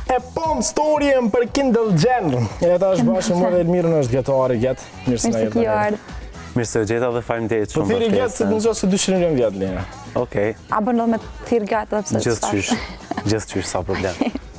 E pom storjen për Kindle Jenner. E ta është bashkë më dhe Elmirën është gjetari gjetë. Mirë se na Mirë se ki ardhë. Mirë se gjeta dhe faleminderit Po shumë për thiri gjetë se ftesën. të nëzot se 200 milion vjetë, Lina. Okej, A bën do me thirë gatë dhe pse të gjithçysh sa problem.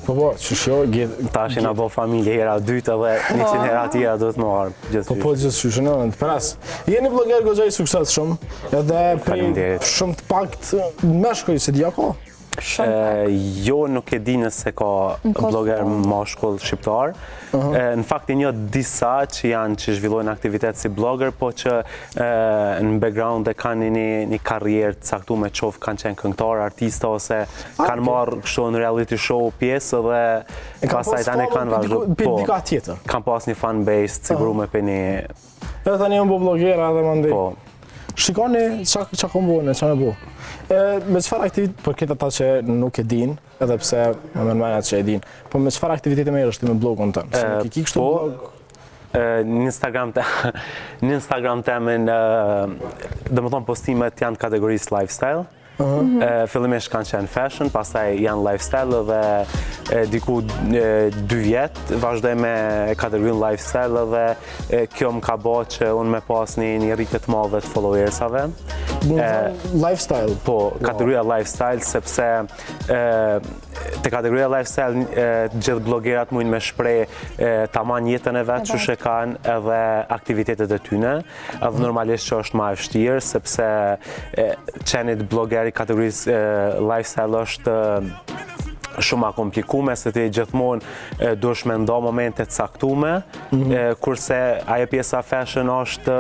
Po, që shjo, gjetë. Tash na bë familje hera dytë edhe 100 hera tjera do të më harë, gjithçysh. Po, gjithë në të pras. Jeni bloger goxha i sukses shumë, edhe prej Faleminderit. shumë të pakt meshkuj, se dija ko. Jo, nuk e di nëse ka bloger mashkull shqiptar. Në fakt e një disa që janë që zhvillojnë aktivitet si blogger, po që në background e kanë një karrierë të caktuar, qoftë kanë qenë këngëtar, artista ose kanë marrë kështu në reality show pjesë dhe pastaj tani kanë vazhduar. Po, dika tjetër. Kanë pas një fan base të siguruar për një. Edhe tani unë bo blogera edhe më ndej. Po. Shikoni qa kombone, qa në bu. Me qëfar aktivitet, për këtë ata që nuk e din, edhe pse me mërmenjat që e din, po me qëfar aktivitete me është ti me blogun tëmë? Se nuk i ki kështu blog? Në Instagram temin, dhe më thonë postimet janë kategorisë lifestyle. Fillimisht kanë qenë fashion, pastaj janë lifestyle dhe diku 2 vjetë vazhdoj me kategorinë lifestyle dhe kjo më ka bo që unë me pas një rritje të madhe të followersave. Lifestyle? Po, kategoria lifestyle, sepse te kategoria lifestyle gjithë blogerat mujnë me shprej taman jetën e vetë që shë kanë edhe aktivitetet e tyne, edhe normalisht që është ma e vështirë, sepse qenit blogeri kategorisë lifestyle është shumë ma komplikume, se ti gjithmonë dush me nda momente të caktume, kurse ajo pjesa fashion është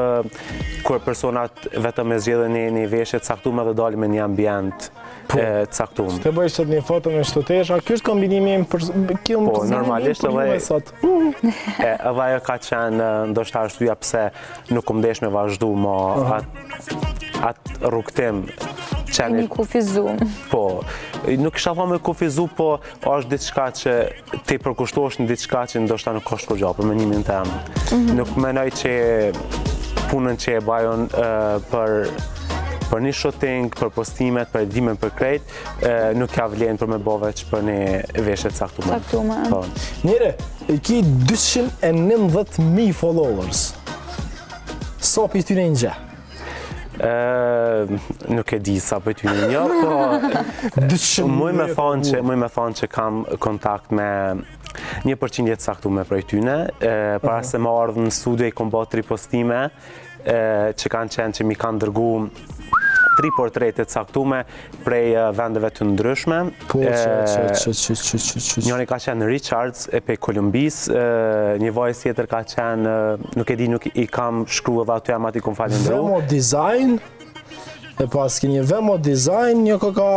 kur personat vetëm e zgjedhin një veshje të caktume dhe dalin me një ambient të caktuar. Të bëjsh sot një foto me shtotesha, kjo është kombinimi im për kjo më normalisht edhe sot. Edhe ajo ka qenë ndoshta arsyeja pse nuk më ndesh me vazhdu më atë rrugtim. Një kufizum. Po, nuk isha thonë me kufizu, po është diçka që ti përkushtohesh në diçka që ndoshta nuk është kur gjallë, për menimin tim. Nuk menoj që punën që e bajon për një shooting, për postimet, për edimin për krejt, nuk ka vlerën për me bo veç për një veshje të caktuar. Caktuar. Njëre, ki 219.000 followers. Sa për ty në një gjë? Nuk e di sa për ty një një, po muj me thonë që kam kontakt me 1% të caktuar prej tyne, para se më ardhë në studio i kom bërë 3 postime që kanë qenë që mi kanë dërgu 3 portrete të caktuar prej vendeve të ndryshme. Njëri ka qenë Richards e pe Kolumbis, një vajzë tjetër ka qenë, nuk e di, nuk i kam shkru edhe aty jam ati kom falendru. Vemo Design, e pas ki një Vemo Design, një ka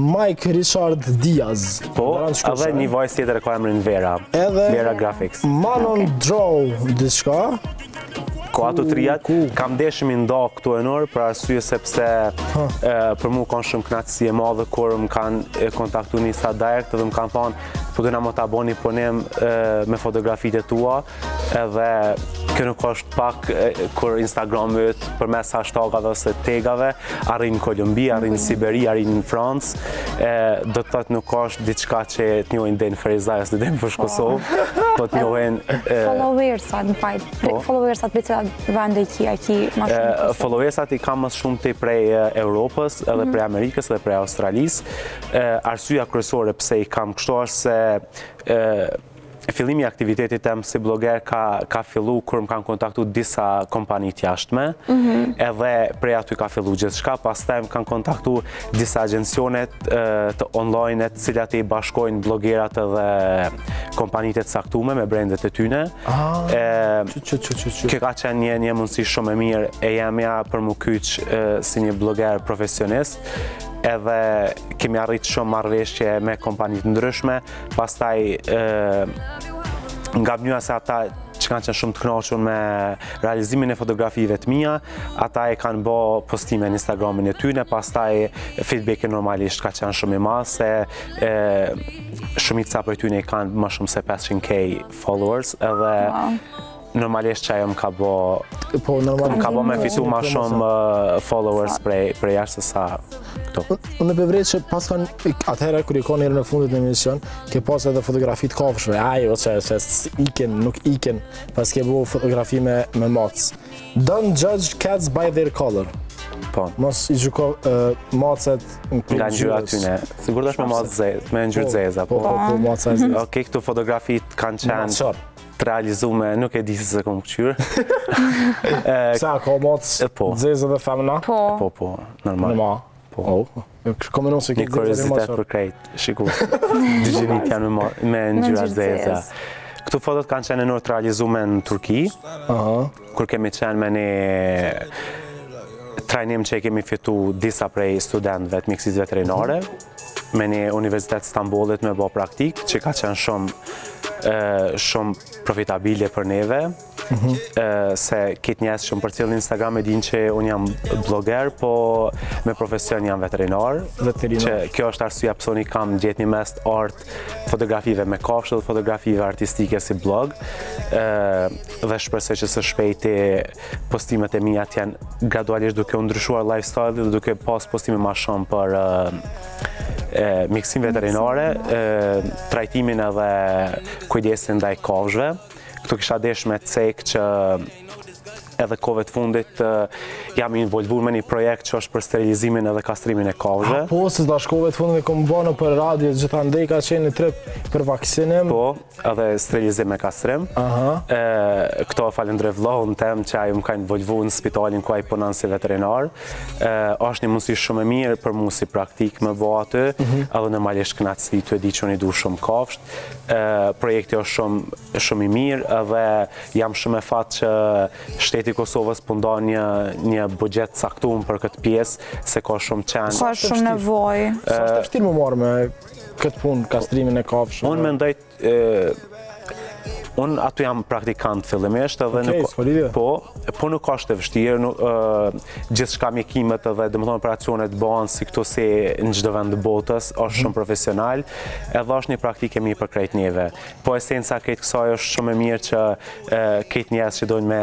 Mike Richard Diaz. Po, edhe një vajzë tjetër ka emrin Vera, Vera Graphics. Manon Draw, diçka. Ko ato trijat, kam deshëm i nda këtu e nërë, për arsye sepse për mu kanë shumë knatësi e madhe kur më kanë kontaktu një sta direct edhe më kanë thonë po dojna më ta bo një punim me fotografitë e tua edhe kjo nuk është pak kur Instagramit për mes hashtagave ose tegave arrin në Kolumbi, arrin në Siberi, arrin në Francë, do të thotë nuk është diçka që të njohin dhe në Ferizaj ose dhe në Fushë Kosovë, do të njohin Followersat, në fajt, followersat për cilat vende i ki ma shumë Kosovë? Followersat i kam më shumë të prej Europës, edhe prej Amerikës, edhe prej Australisë. Arsyeja kryesore pse i kam kështu është se fillimi i aktivitetit tem si bloger ka fillu kur më kanë kontaktu disa kompani të jashtme, edhe prej aty ka fillu gjithçka, pastaj më kanë kontaktu disa agjencionet të online të cilat i bashkojnë blogerat edhe kompanitë të caktuara me brendet e tyne. Kjo ka qenë një mundësi shumë e mirë e jamja për mu kyç si një bloger profesionist, edhe kemi arrit shumë marrëveshje me kompanitë ndryshme, pastaj nga mënyra se ata që kanë qenë shumë të kënaqur me realizimin e fotografive të mia, ata e kanë bë postime në Instagramin e tyne, pastaj feedback normalisht ka qenë shumë i madh se shumica prej tyne kanë më shumë se 500k followers, edhe normalisht që ajo më ka bo me fitu ma shumë followers prej jashtë se sa këto. Unë e përvrej që pas kanë, atëherë kër i ka njerë në fundit në emision, ke pas edhe fotografi të kafshëve, ajo që iken, nuk iken, pas ke bu fotografi me macë. Don't judge cats by their color. Po. Mos i gjuko macet nga ngjyra tyne. Sigur është me macë zezë, me ngjyrë zeza. Po, maca e zezë. Okej, këtu fotografit kanë qenë të realizume, nuk e di se kom këqyrë. Sa, ka macë zezë dhe femna? Po, normal. Po. Komenu se një kuriozitet për krejt, shiku. Digjinit janë me ngjyra zeza. Këtu fotot kanë qenë në të realizume në Turki, kur kemi qenë me një trajnim që kemi fitu disa prej studentëve të mjekësisë veterinare, me një Universitet Stambollit me bo praktik, që ka qenë shumë profitabile për neve, se kitë njerëz që më përcjellin në Instagram e din që unë jam bloger, po me profesion jam veterinar. Që kjo është arsyeja pse unë kam gjetë një mes art fotografive me kafshë dhe fotografive artistike si blog. Dhe shpresoj që së shpejti postimet e mia të janë gradualisht duke u ndryshuar lifestyle dhe duke pas postime më shumë për mjekësinë veterinare, trajtimin edhe kujdesin ndaj kafshëve. Këtu kisha desh me cek që edhe kohëve të fundit jam involvuar me një projekt që është për sterilizimin edhe kastrimin e kafshëve. Po, se da shkove të fundit kom bënë për radio, gjithandej ka qenë një trip për vaksinim. Po, edhe sterilizim me kastrim. Këto falendroj vlohun tem që ai më ka involvuar në spitalin ku ai punon si veterinar. Është një mundësi shumë e mirë për mua si praktik me bë aty, edhe normalisht kënaqësi të di që unë du shumë kafshë. Projekti është shumë i mirë edhe jam shumë e fat që shteti Kosovës po ndon një buxhet caktuar për këtë pjesë, se ka shumë qenë. Ka shumë nevojë. Sa është vështirë më marrë me këtë punë, kastrimin e kafshëve? Unë mendoj unë aty jam praktikant fillimisht edhe po nuk është e vështirë, gjithçka mjekimet edhe domethënë operacionet bëhen si këto si në çdo vend të botës, është shumë profesional, edhe është një praktikë mirë për krejt neve. Po esenca e këtij kësaj është shumë e mirë që këtë njerëz që dojnë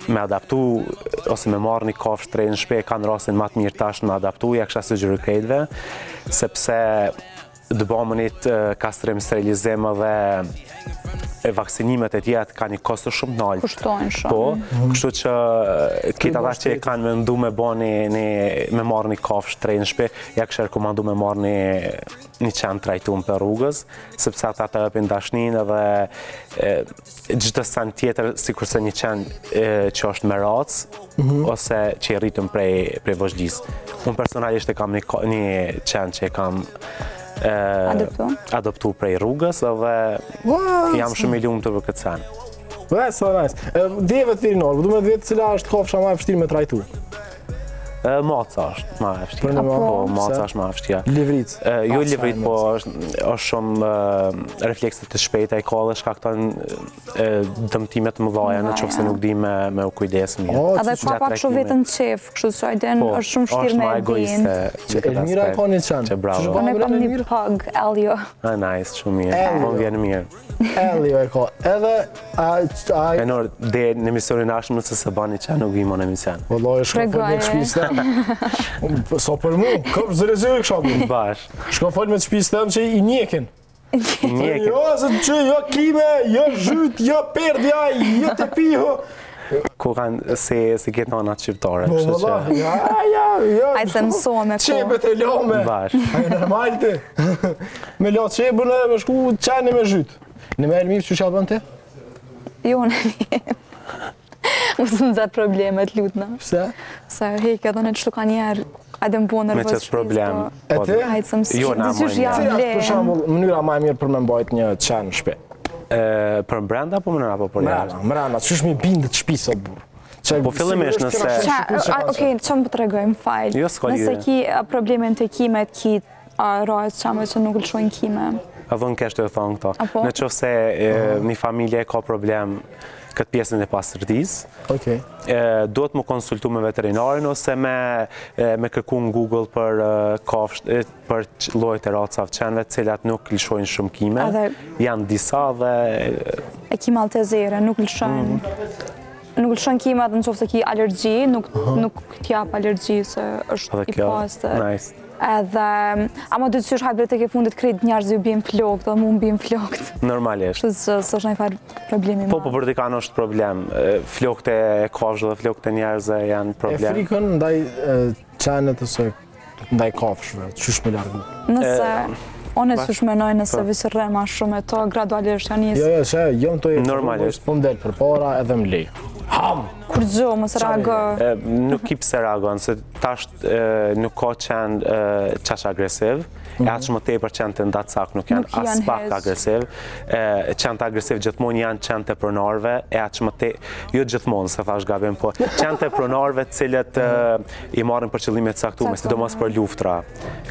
me adaptu ose me marrë një kafshë të re në shtëpi kanë rastin më të mirë tash me adaptu, ja kisha sugjeruar krejtëve, sepse të bëmë një kastrim, sterilizim dhe vaksinimet e tjetë ka një kosto shumë naltë. Kushtojnë shumë. Po, kështu që këtë ata që kanë mendu me me marrë një kafshë të re në shtëpi, ja kisha rekomandu me marrë një qenë trajtuar për rrugës, sepse ata të japin dashninë edhe çdo sen tjetër, sikurse një qenë që është me racë, ose që i rritën prej vozhgjisë. Unë personalisht e kam një qenë që e kam adoptu prej rrugës edhe jam shumë i lumtur për këtë sen. That's so nice. Dje veterinor, du me vetë cila është kafsha më e vështirë me trajtu? Maca është më e vështirë. Po, maca është më e vështirë. Livrit? Jo livrit, po është shumë reflekset të shpejta i ka dhe shkakton dëmtimet më dhaja në qoftë se nuk di me u kujdes mirë. Edhe ka pak shumë vetën qef, kështu që ajden është shumë vështirë me e din. Elmira e ka një qenë. Unë e kam një pug, Elio. Nice, shumë mirë. Po më vjen mirë. Elio e ka. Edhe e nërë, dhe në emisionin ashtë nëse se bani që nuk vimo në emision. Wallahi, shko fol me të shpisë tem. So për mu, këpë zërëzërë kësha për. Bash. Shko fol me të shpisë tem që i njekin. Jo, se që, jo kime, jo zhyt, jo perdja, jo të piho. Ku kanë se këtë në anat shqiptare. Po, wallahi, ja. Ajë se mësua me ko. Qepet e lome. Bash. Ajë normal të. Me la qepën e me shku qeni me zhyt. Në me elmif që qatë bënë të? Jo, në mirë. Mësë në zetë problemet, lutëna. Pse? Se heke edhe në qëtu ka njerë, ajde më po nervës me qëtë problem. E të? Ajde se mësë, Jo, na disysh jam le. Për shambull, mënyra ma e mirë për me mbajt një qenë në shpe? Për brenda apo mënyra apo për jashtë? Mrena, që është mi bindët shpisë o burë. Po fillimisht nëse... Okej, që më përtregojmë fajl. Jo, s'ka lidhje. Nëse ki problemin të kimet, ki rajët qame që nuk lëshojnë kime. Edhe unë keshtë të thonë këto. Në qoftë se një familje ka problem këtë pjesën e pastërtisë, duhet më konsultu me veterinarin ose me kërku në Google për kafshë, për llojet e racave të qenëve, të cilat nuk lëshojnë shumë kime. Janë disa dhe... E ki maltezere, nuk lëshojnë. Nuk lëshojnë kimet në qoftë se ki alergji, nuk t'jap alergji se është i pastër. Edhe, ama do të qysh hajbret e ke fundit krejt njerëz ju bim flokt, dhe mu bim flokt. Normalisht. Kështu që s'është një farë problemi Po, për t'i kanë është problem. Flokët e kafshë dhe flokët e njerëzve janë problem. E frikën ndaj qenet ose ndaj kafshëve, qysh me largu? Nëse, Unë e shmenoj nëse visërre ma shumë e to, gradualisht janë njësë. Jo, që jam të jetë, normalisht. Po m'del për para edhe m'lej. Ham! Kur gjo, mësë reago. Nuk ki pse reagon, se tash nuk ka qenë qash agresiv, e atë shumë tepër qenë të ndatësak nuk janë as pak agresiv. Qenë të agresiv gjithmonë janë qenë të pronarve, e atë shumë jo gjithmonë, se thash gabim, po qenë të pronarve cilët i marrin për qëllimet saktume, sidomos për luftra.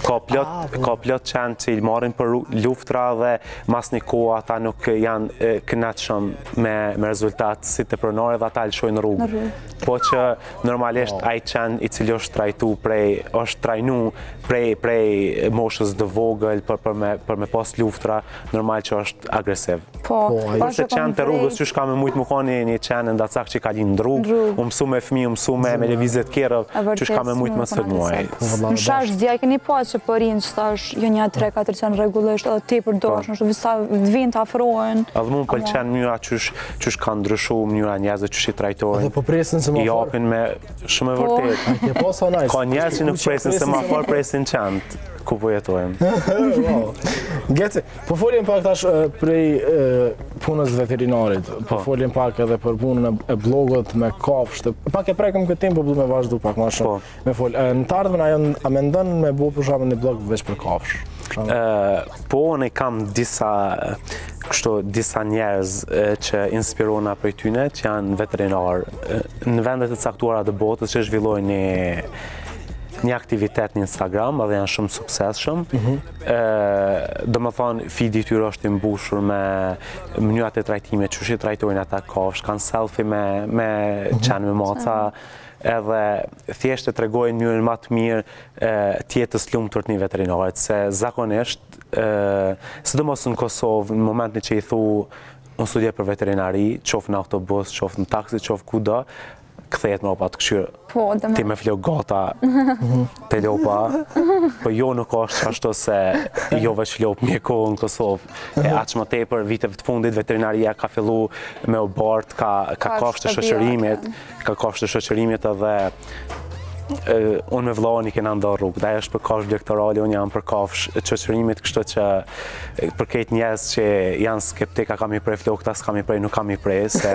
Ka plot qenë që i marrin për luftra dhe mas një kohë ata nuk janë kënaqshëm me rezultat si të pronarve dhe ata lëshojnë rrugë. Po që normalisht ai qenë i cili është trajnu prej moshës dë vogël për me pas luftra, normal që është agresiv. Përse qenë të rrugës që shka me mujtë më koni një qenë ndatësak që ka linë në rrugë, u mësu me fëmi, u mësu me levizet kjerëv, që shka me mujtë më së muaj. Në shash zdja keni pas që përinë që tash jo një 3-4 qenë regullisht, edhe ti për dosh, nështë visa dhvin të afrojnë. Edhe mu pëlqenë mënyra që ka ndryshu, mënyra njerëzve që shi trajtojnë. Edhe po presin se ma I japin me shumë e vërtet. Ka njerëz që nuk presin se ma farë presin qentë, ku po jetojmë. Geci, po foljem pak tash prej punës veterinarit, po foljem pak edhe për punën e blogot me kafshë. Pak e prekëm këtë tim, po du me vazhdu pak ma shumë me folë. Në të ardhmen, a me ndonë me bu për shumë një blog veç për kafshë? Po, unë kam disa njerëz që inspirona për tyne, që janë veterinarë. Në vendet e caktuara të botës që zhvillojnë një aktivitet në Instagram, edhe janë shumë suksesshëm. Do më thonë, feedi tyre është i mbushur me mënyrat e trajtime, që shi trajtojnë ata kafshë, kanë selfie me qenë me maca, edhe thjesht e tregojnë njërën ma të mirë tjetës lumtur të një veterinarit, se zakonisht, sidomos në Kosovë, në momentin që i thu unë studje për veterinari, qofë në autobus, qofë në taksi, qofë kudo, këthejet me opa të këshyrë. Ti me flok gata të lopa, po jo nuk është ashtu se jo veç lop mjekohë në Kosovë. Aqë më tepër, viteve të fundit, veterinaria ka fillu me u bartë, ka kafshë të shoqërimit, edhe unë me vllahun i kena ndarë rrugë. Ai është për kafshë vlektorale, unë jam për kafshë të shoqërimit, kështu që për këtë njerëz që janë skeptika, kam i prej flokta, s'kam i prej, nuk kam i prej, se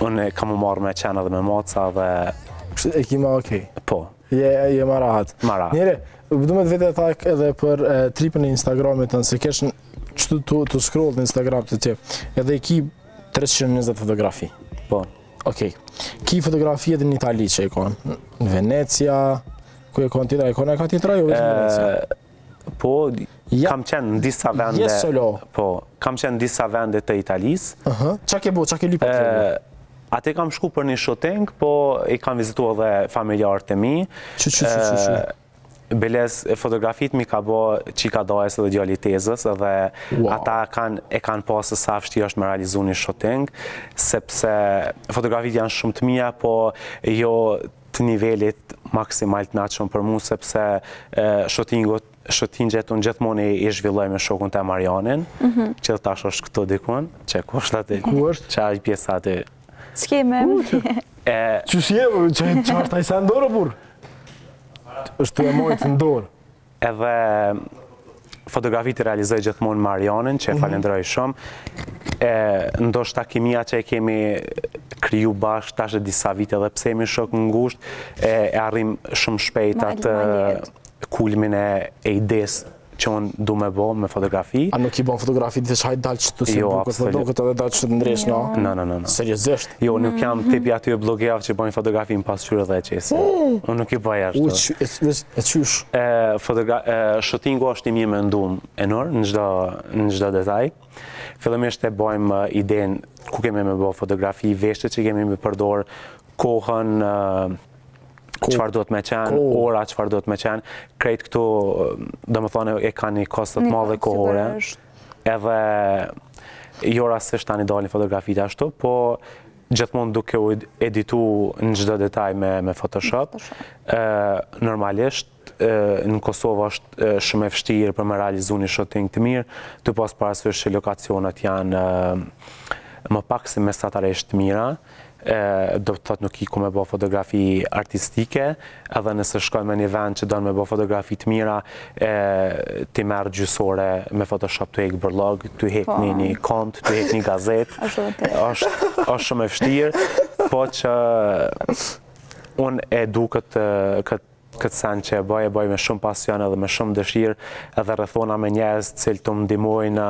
unë kam u marrë me qenë dhe me maca dhe... E kima okej? Po. Je ma rahat? Ma rahat. Njere, du me të vete tak edhe për tripën e Instagramit, nëse kesh që të scroll në Instagram të tje, edhe i ki 320 fotografi. Po. Okej. Ki fotografi edhe në Itali që e konë? Në Venecia, ku e konë titra? E konë e ka titra jo veç në Venecia? Po, kam qenë në disa vende... Jes solo? Po, kam qenë në disa vende të Italisë. Qa ke bo, qa ke lipa të bo? Ate kam shku për një shooting, po i kam vizitu edhe familjarët e mi. Beles, fotografit mi ka bo qika dajës edhe djali tezës, edhe ata e kanë pasë sa vështirë është me realizu një shooting, sepse fotografit janë shumë të mija, po jo të nivelit maksimal të natëshëm për mu, sepse shootinget unë gjithmoni i zhvilloj me shokun të Marianin, që tash është këto dikun, që ku është aty? Ku është? Që është pjesë aty? S'keme. Që s'jevë, që është ajsa ndorë, bur? është të e mojtë ndorë. Edhe fotografit i realizoj gjithmonë Marianin, që e falenderoj shumë. Ndoshta kimia që e kemi kriju bashkë, tash e disa vite dhe pse jemi shok në ngusht, e arrim shumë shpejt atë kulmin e ides që unë du me bo me fotografi. A nuk i bon fotografi të hajtë dalë që të se bukët dhe do këtë edhe dalë që të ndresh, no? No. Seriozisht? Jo, nuk jam tipi aty e blogerave që bojnë fotografi në pasqyrë dhe qesi. Unë nuk i bëj ashtu. E qysh? Shootingu është i mirë me ndumë enorë në gjdo detaj. Fillimisht e bojmë idenë ku kemi me bo fotografi, veshte që kemi me përdor, kohën, qëfar do të me qenë, ora qëfar do të me qenë, krejt këtu, do më thonë, e ka një kostët madhe kohore, edhe jo rasisht tani dalin fotografit ashtu, po gjithmonë duke u editu në gjdo detaj me Photoshop. Normalisht, në Kosovë është shumë e vështirë për me realizu një shooting të mirë, të pas parasysh që lokacionet janë më pak se mesatarisht të mira, do të thotë nuk i ku me bo fotografi artistike, edhe nëse shkojnë me një vend që donë me bo fotografi të mira, ti merë gjysore me Photoshop të hek bërlog, të hek një kont, të hek një gazet, është shumë e vështirë, po që unë e du këtë sen që e bëj me shumë pasion edhe me shumë dëshirë, edhe rrethona me njerëz cilë të më ndihmojnë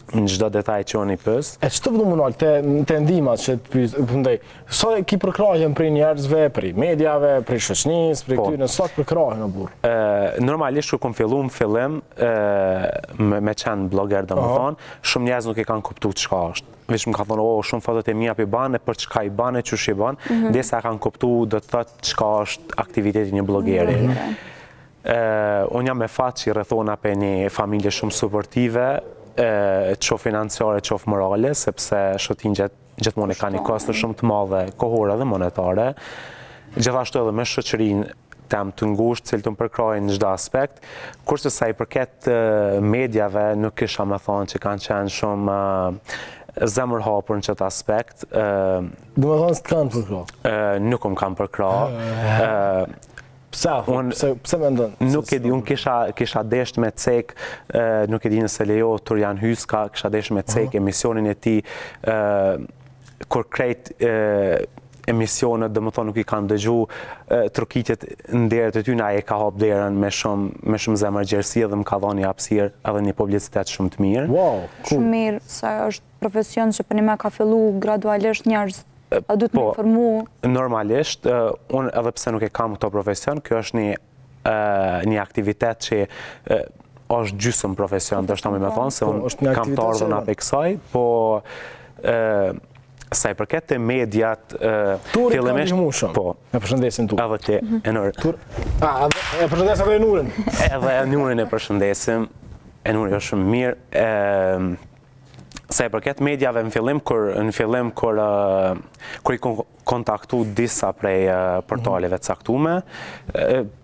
në çdo detaj që unë i pës. E që të përdu më nalë, të ndimat që të pëndej, sa ki përkrahjen për njerëzve, për mediave, për shoqënisë, për këtyre, sa të përkrahjen në burë? Normalisht, kur kom fillu më fillim, me qenë bloger dhe më thonë, shumë njerëz nuk e kanë kuptu çka është. Veç më ka thonë, shumë fotot e mija për i bane, për çka i bane, qysh i bane, ndesa kanë kuptu dhe të thotë çka është aktiviteti një blogeri. Unë jam me fat që i rrethona për një familje shumë suportive, qof financiare, qof morale, sepse shotin gjithmonë ka një kostë shumë të madhe kohore dhe monetare. Gjithashtu edhe me shoqërinë tem të ngushtë, cilë të më përkrajnë në çdo aspekt, kurse sa i përket mediave, nuk kisha me thonë që kanë qenë shumë zemër hapur në qëtë aspekt. Do me thonë së të kanë përkrah? Nuk më kanë përkrah. Pse me ndonë? Nuk e di, unë kisha desht me cek, nuk e di nëse lejo Turjan Hyska, kisha desht me cek emisionin e ti, kur krejt emisionet, dhe më thonë nuk i kanë dëgju, trokitjet në derët e ty, na e ka hap derën me shumë zemër gjerësi dhe më ka dhoni hapësirë edhe një publicitet shumë të mirë. Wow, cool. Shumë mirë, sa është profesion që për një me ka fillu gradualisht njerëz. A du të me informu? Normalisht, unë edhe pse nuk e kam këto profesion, kjo është një aktivitet që është gjysëm profesion, dhe është ta me thonë, se unë kam të ardhën apë e kësaj, po sa i përket të mediat, Turi ka ndihmu shumë, me përshëndesin tu. Edhe ti, Enur. E përshëndesin edhe Enurin. Edhe Enurin e përshëndesim, Enuri është shumë mirë. Sa i përket mediave në fillim kur i kontaktu disa prej portaleve të caktume,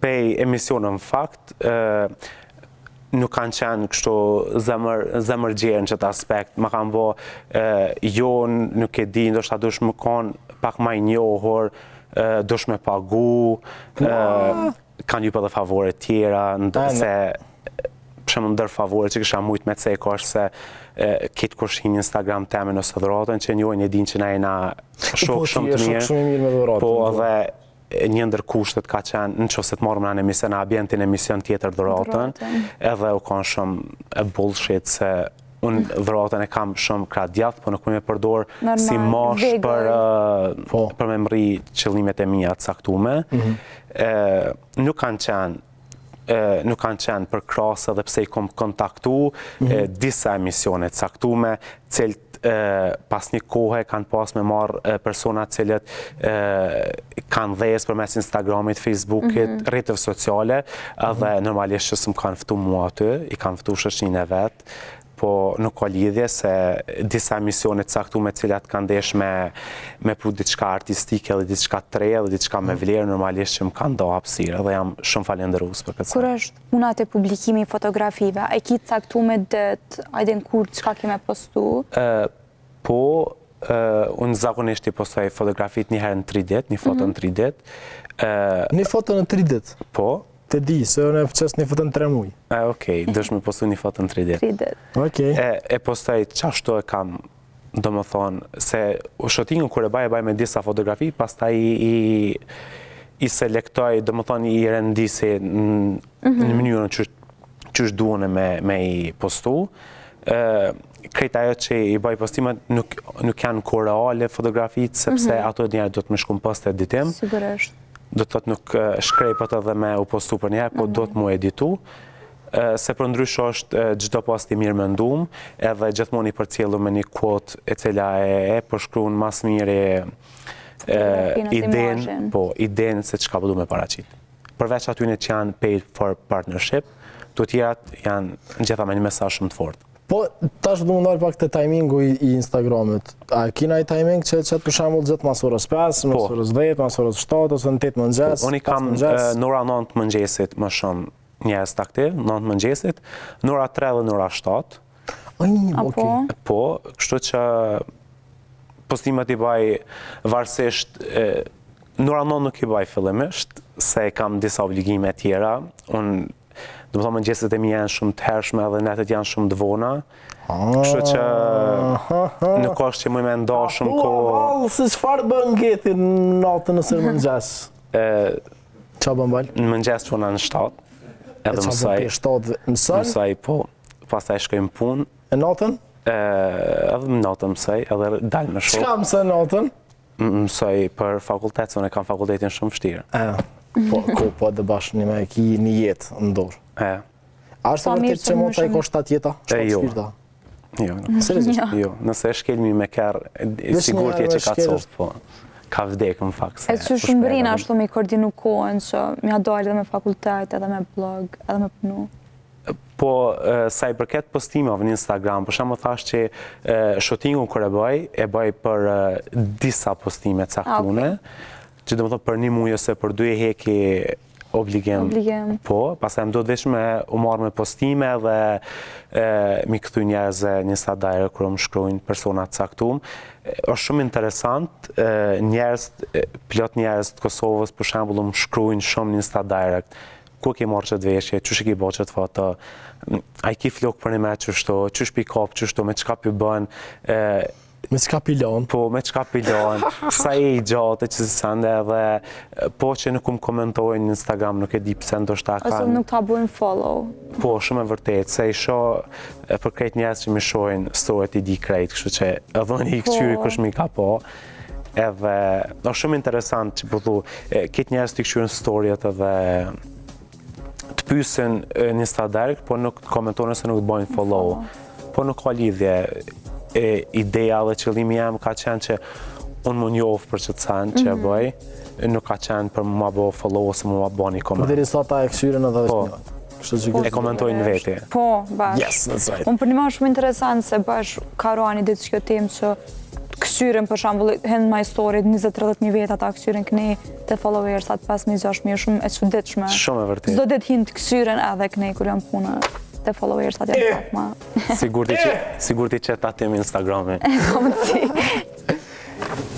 pej emisionë në fakt, nuk kanë qenë kështu zemër gjerë në qëtë aspekt. Ma kanë bo, nuk e di, ndoshta dush më konë pak ma i njohur, dush me pagu, kanë ju për dhe favore tjera, se përshemë ndër favore që kësha mujt me cek është se kitë kur shhin Instagram temen ose dhuratën që njojnë e din që na e na shokë shumë të mirë, po edhe një ndër kushtet ka qenë në qëse të marrëm në emision, në ambientin emision tjetër dhuratën, edhe u kanë shumë bullshit se unë dhuratën e kam shumë krah djathë, po nuk me përdor si mosh për me mri qëllimet e mija të caktume. Nuk kanë qenë për krasë edhe pse i kom kontaktu disa emisionet caktume, cilët pas një kohë kanë pas me marrë persona cilët kanë dhes për mes Instagramit, Facebookit, rrjeteve sociale, edhe normalisht që s'm kanë ftu mua aty, i kanë ftu shoqërinë e vetë, po nuk ka lidhje se disa emisionet caktume cilat kanë desh me pru diçka artistike edhe diçka të re edhe diçka me vlerë, normalisht që më kanë do hapësirë dhe jam shumë falenderues për këtë. Kur është punat e publikimi i fotografive, a ki caktume det, ajde në kur çka kime postu? Po, unë zakonisht i postoj fotografit një herë në 3 ditë, një foto në 3 ditë. Një foto në 3 ditë? Po. Të di, se unë e qes një foto në 3 muaj. Okej, dësh me postu një foto në 3 ditë. 3 ditë. Okej. E postoj qashtu e kam, do më thonë, se shotingën kur e baj me disa fotografi, pastaj i selektoj, do më thonë, i rendisi në mënyrën që është duone me i postu. Krejt ajo që i baj postimet nuk janë koreale fotografit, sepse ato njerë do të më shkum post e editim. Sigurisht. Do të thotë nuk shkrejpët edhe me u postu për njerë, po do të mu editu. Se për ndrysh është gjdo post i mirë mëndum, edhe gjithmoni për cilë me një quote e cila e përshkruan mas mirë idenë se çka po du me paraqit. Përveç atyne që janë paid for partnership, të tjerat janë gjitha me një mesazh shumë të fortë. Po, tash du më ndalë pak të timingu i Instagramit. A kina i timing që për shembull gjithë mas orës 5, mas orës 10, mas orës 7, ose në 8 mëngjes? Unë i kam në ora 9 mëngjesit më shumë njerëz të aktiv, 9 mëngjesit, në ora 3 dhe në ora 7. Okej. Po, kështu që postimet i baj varësisht, në ora 9 nuk i baj fillimisht, se kam disa obligime tjera. Unë, do të thonë mëngjeset e mi janë shumë të hershme dhe netet janë shumë të vona. Kështu që nuk është që më me nda shumë ko... Po, se çfarë bën geti natën nëse në mëngjes? Qa bën bal? Në mëngjes që në 7, edhe mësaj, po, pastaj shkojmë punë. E natën? Edhe në natën mësaj, edhe dalë me shokë. Çka mësoj natën? Mësoj për fakultet, se unë kam fakultetin shumë vështirë. Po dhe bashkë një me ki një jetë në dorë. A është të vërtet që mund të e ko 7 jeta? 7 shpirta? Jo, jo. Nëse e shkelmi me kërë, sigur tje që ka coftë, po. Ka vdekë në fakt. E që shumë brina ashtu me koordinu kohën, që mja dojnë edhe me fakultet, edhe me blog, edhe me punu. Po, sa i përket postimave në Instagram, për shemë thash që shotingu kër e bëj për disa postime caktune, që do më thonë për një mujë ose për 2 heki obligim. Po, pasaj më do të vesh me u marrë me postime dhe mi këthy njerëzë një sadajrë kërë më shkrujnë personat caktum. është shumë interesant, plot njerëz të Kosovës për shembull më shkrujnë shumë në Insta Direct. Ku ke marrë çet veshje, çu ke bërë çet foto, ai ki flok për një me çështo, çu pi kop, çështo me çka pi bën, me çka pilon. Po, me çka pilon, sa e i gjatë që sande edhe po që nuk më komentojnë në Instagram, nuk e di pse ndoshta kanë. Ose nuk ta bujnë follow. Po, shumë e vërtet, se i shoh për krejt njerëz që më shohin storyt i di krejt, kështu që edhe unë i kçyri kush më ka po. Edhe është shumë interesant që po thu, këtë njerëz të kçyrin storyt edhe të pyesin në Insta Direct, po nuk komentojnë ose nuk bëjnë follow. Po nuk ka lidhje. Ideja dhe qëllimi jam ka qenë që unë më njohë për që të sanë që e bëj, nuk ka qenë për më bo follow ose më bo një koment. Për diri sa ta e këshyren edhe është një. E komentojnë veti. Po, bash. Yes, that's right. Unë për një ma shumë interesant se bash ka rani ditë që kjo temë që këshyren për shambull, hen ma story 20-30 veta ta këshyren kënej të followersat 5-6 shumë e çuditshme. Shumë e vërtet. Çdo ditë hin të këshyren edhe kënej kur jam puna. Të followersat janë pak ma... Sigur ti qëtë atim Instagrami. Kom të si.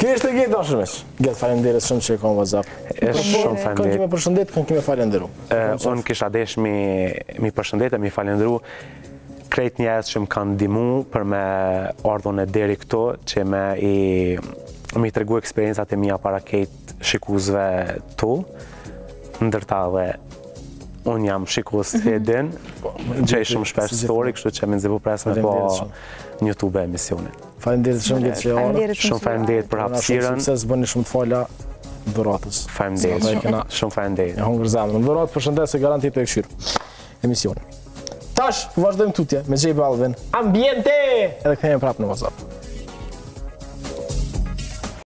Kjo është e Get dashërmes. Get, falenderit shumë që e kom WhatsApp. Shumë falenderit. Kënë kime përshëndet, kënë kime falenderu. Unë kisha desh mi përshëndet e mi falenderu krejt njerëz që më kanë ndihmu për me ardhën e deri këto, që mi tregu eksperiencat e mia para kejt shikuzve tu, ndërta dhe unë jam shikus të edin, gjej shumë shpesh story, kështu që me nëzivu presë me po në YouTube emisionin. Falenderit shumë Get që orë. Shumë falenderit për hapësirën. Shumë sukses, bëni shumë të fala dhuratës. Falenderit, shumë falenderit. E hongër zemrën. Dhuratë përshëndet se garantit të e këshyrë emisionin. Tash, vazhdojmë tutje me J Balvin. Ambiente! Edhe këthejmë prapë në WhatsApp.